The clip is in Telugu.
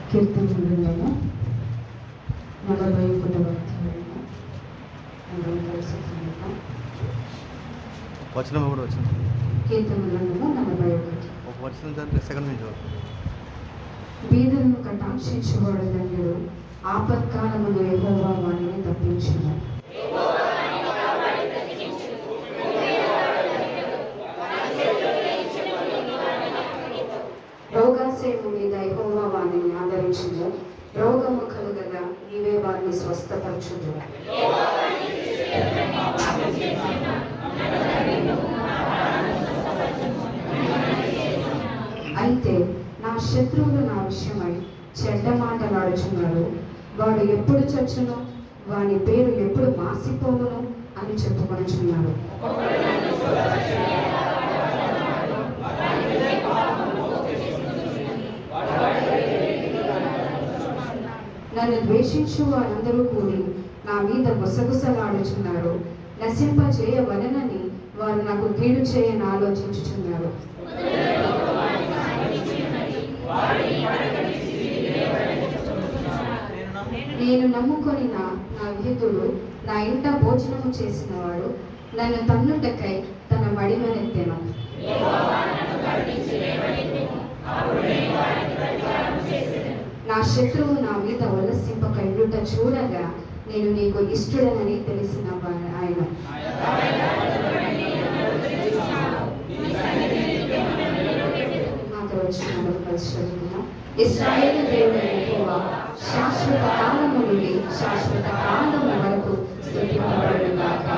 కీర్తనలను 41వ అధ్యాయము 40వ వచనం. వచనం కూడా వచ్చింది. కీర్తనలను 41. ఒక వచనం దాంట్లో సెకండ్ నుంచి బీదలను కటాక్షించువాడు ధన్యుడు, ఆపత్కాలమున యెహోవా వారిని తప్పించును. రోగాశయము మీద యెహోవా వారిని ఆదరించును, రోగము కలుగగా నీవే వారిని స్వస్థపరచును. అయితే నా శత్రువులు నా విషయమై చెడ్డ మాటలాడుచున్నారు. వాడు ఎప్పుడు చచ్చును, వాని పేరు ఎప్పుడు మాసిపోవును అని చెప్పుకొనుచున్నారు. నన్ను ద్వేషించు వారందరూ కూడి నా మీద గుసగుసలాడుచున్నారు. నశింపజేయవలనని వారు నాకు కీడు చేయని ఆలోచించుచున్నారు. నేను నమ్ముకొని నా విహితుడు నా ఇంట భోజనము చేసినవాడు నన్ను తన్నుటకై తన మడిమనెత్తెను. నా శత్రువు నా మీద ఉల్లసింపక ఎన్నుట చూడగా నేను నీకు ఇష్టడనని తెలిసిన ఆయన. మాతో వచ్చిన కలిసి చదువుకున్నాం. ఇశ్రాయేలు దేవుడైన యెహోవా శాశ్వత కాలము నుండి శాశ్వత కాలము వరకు స్తుతింపబడును గాక.